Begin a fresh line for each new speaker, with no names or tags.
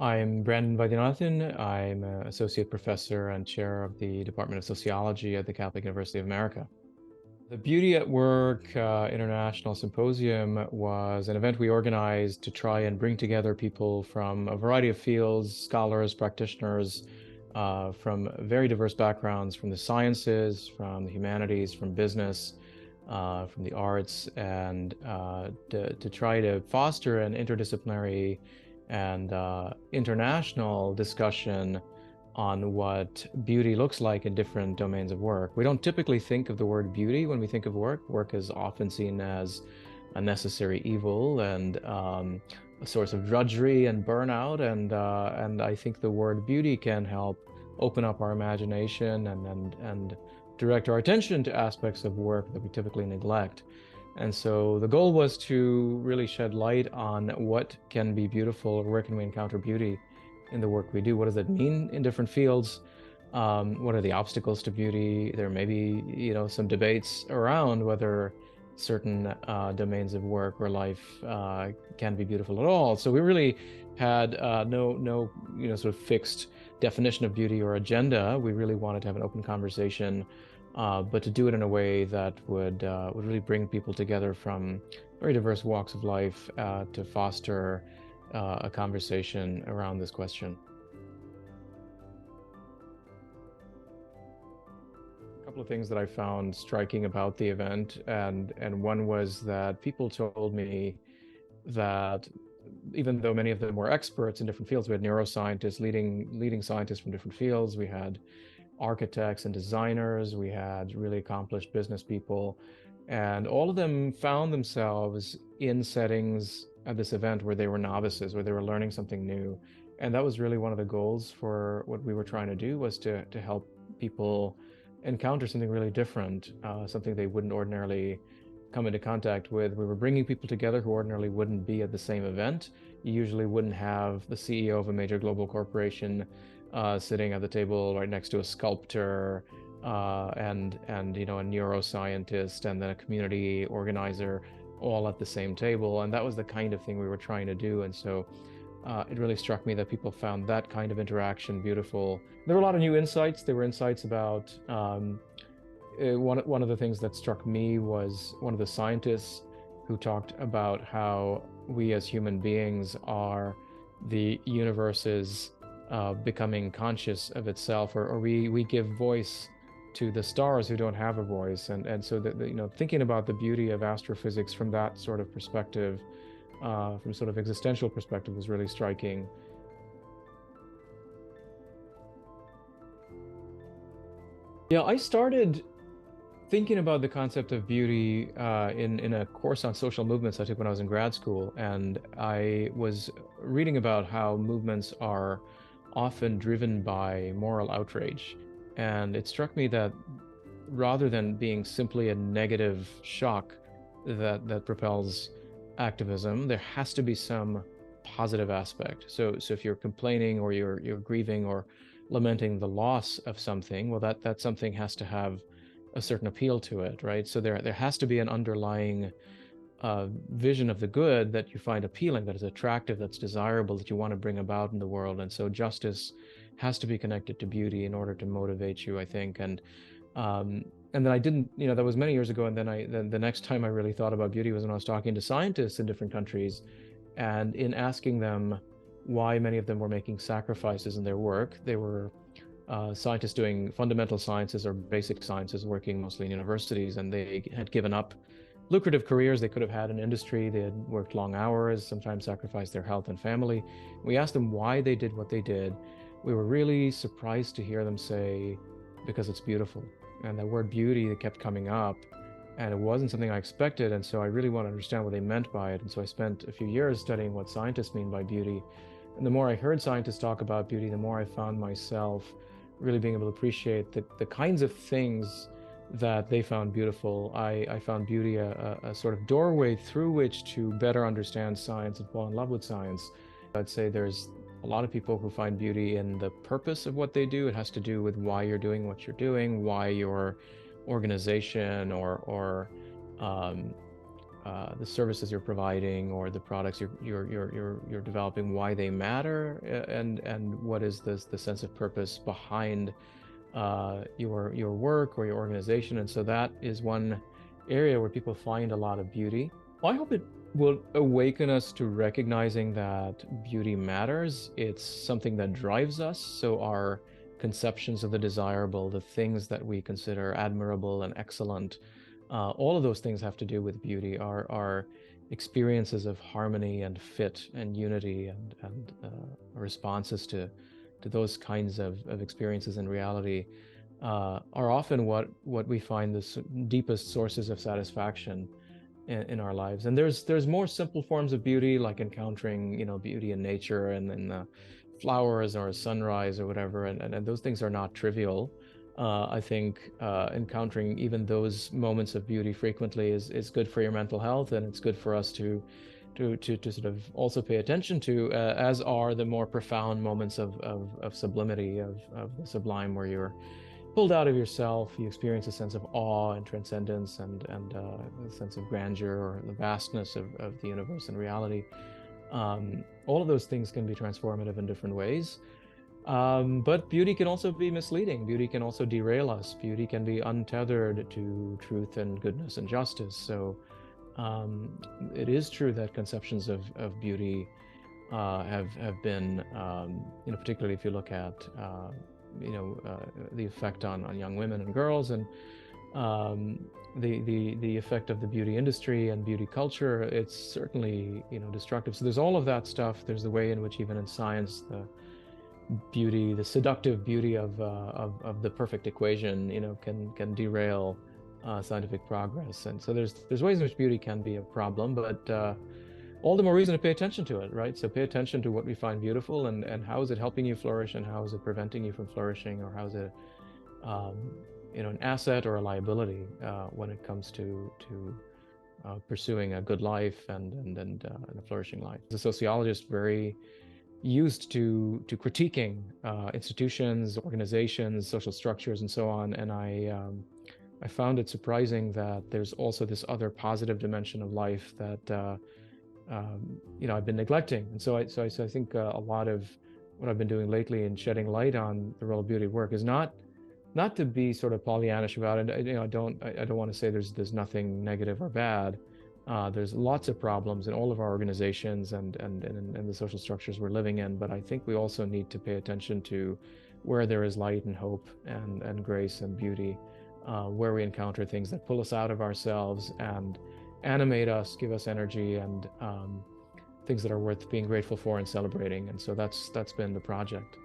I'm Brandon Vaidyanathan. I'm an associate professor and chair of the Department of Sociology at the Catholic University of America. The Beauty at Work International Symposium was an event we organized to try and bring together people from a variety of fields, scholars, practitioners, from very diverse backgrounds, from the sciences, from the humanities, from business, from the arts, and to try to foster an interdisciplinary and international discussion on what beauty looks like in different domains of work. We don't typically think of the word beauty when we think of work. Work is often seen as a necessary evil and a source of drudgery and burnout. And I think the word beauty can help open up our imagination and direct our attention to aspects of work that we typically neglect. And so the goal was to really shed light on what can be beautiful, or where can we encounter beauty in the work we do. What does that mean in different fields? What are the obstacles to beauty? There may be, some debates around whether certain domains of work or life can be beautiful at all. So we really had no sort of fixed definition of beauty or agenda. We really wanted to have an open conversation, but to do it in a way that would really bring people together from very diverse walks of life to foster a conversation around this question. A couple of things that I found striking about the event, and one was that people told me that even though many of them were experts in different fields, we had neuroscientists, leading scientists from different fields, we had architects and designers, we had really accomplished business people, and all of them found themselves in settings at this event where they were novices, where they were learning something new. And that was really one of the goals for what we were trying to do, was to help people encounter something really different, something they wouldn't ordinarily come into contact with. We were bringing people together who ordinarily wouldn't be at the same event. You usually wouldn't have the CEO of a major global corporation sitting at the table right next to a sculptor and a neuroscientist and then a community organizer all at the same table. And that was the kind of thing we were trying to do. And so it really struck me that people found that kind of interaction beautiful. There were a lot of new insights. There were insights about one of the things that struck me was one of the scientists who talked about how we as human beings are the universe's becoming conscious of itself, or we give voice to the stars who don't have a voice. And so thinking about the beauty of astrophysics from that sort of perspective, from sort of existential perspective, was really striking. Yeah, I started thinking about the concept of beauty in a course on social movements I took when I was in grad school. And I was reading about how movements are often driven by moral outrage. And it struck me that rather than being simply a negative shock that propels activism, there has to be some positive aspect. So if you're complaining or you're grieving or lamenting the loss of something, well, that something has to have a certain appeal to it, right? So there has to be an underlying vision of the good that you find appealing, that is attractive, that's desirable, that you want to bring about in the world. And so justice has to be connected to beauty in order to motivate you, I think. And then I didn't, that was many years ago. And then the next time I really thought about beauty was when I was talking to scientists in different countries, and in asking them why many of them were making sacrifices in their work. They were scientists doing fundamental sciences or basic sciences, working mostly in universities, and they had given up lucrative careers they could have had in industry. They had worked long hours, sometimes sacrificed their health and family. We asked them why they did what they did. We were really surprised to hear them say, because it's beautiful. And that word beauty that kept coming up, and it wasn't something I expected. And so I really want to understand what they meant by it. And so I spent a few years studying what scientists mean by beauty. And the more I heard scientists talk about beauty, the more I found myself really being able to appreciate the kinds of things that they found beautiful. I found beauty a sort of doorway through which to better understand science and fall in love with science. I'd say there's a lot of people who find beauty in the purpose of what they do. It has to do with why you're doing what you're doing, why your organization or the services you're providing or the products you're developing, why they matter, and what is the sense of purpose behind your work or your organization. And so that is one area where people find a lot of beauty. Well, I hope it will awaken us to recognizing that beauty matters. It's something that drives us. So our conceptions of the desirable, the things that we consider admirable and excellent, all of those things have to do with beauty. Our experiences of harmony and fit and unity and responses to those kinds of experiences in reality are often what we find the deepest sources of satisfaction in our lives. And there's more simple forms of beauty, like encountering, you know, beauty in nature and in the flowers or a sunrise or whatever, and those things are not trivial. I think encountering even those moments of beauty frequently is good for your mental health, and it's good for us to sort of also pay attention to, as are the more profound moments of sublimity, of the sublime, where you're pulled out of yourself, you experience a sense of awe and transcendence and a sense of grandeur or the vastness of the universe and reality. All of those things can be transformative in different ways. But beauty can also be misleading. Beauty can also derail us. Beauty can be untethered to truth and goodness and justice. So it is true that conceptions of beauty have been, you know, particularly if you look at, you know, the effect on young women and girls, and the effect of the beauty industry and beauty culture. It's certainly, you know, destructive. So there's all of that stuff. There's the way in which even in science, the beauty, the seductive beauty of the perfect equation, you know, can derail scientific progress. And so there's ways in which beauty can be a problem, but all the more reason to pay attention to it, right? So pay attention to what we find beautiful, and how is it helping you flourish, and how is it preventing you from flourishing, or how is it, you know, an asset or a liability when it comes to pursuing a good life and a flourishing life. As a sociologist, very used to critiquing institutions, organizations, social structures, and so on. And I found it surprising that there's also this other positive dimension of life that you know, I've been neglecting. And so I think a lot of what I've been doing lately in shedding light on the role of beauty at work is not to be sort of Pollyannish about it. You know, I don't want to say there's nothing negative or bad. There's lots of problems in all of our organizations and the social structures we're living in, but I think we also need to pay attention to where there is light and hope and grace and beauty, where we encounter things that pull us out of ourselves and animate us, give us energy, and things that are worth being grateful for and celebrating. And so that's been the project.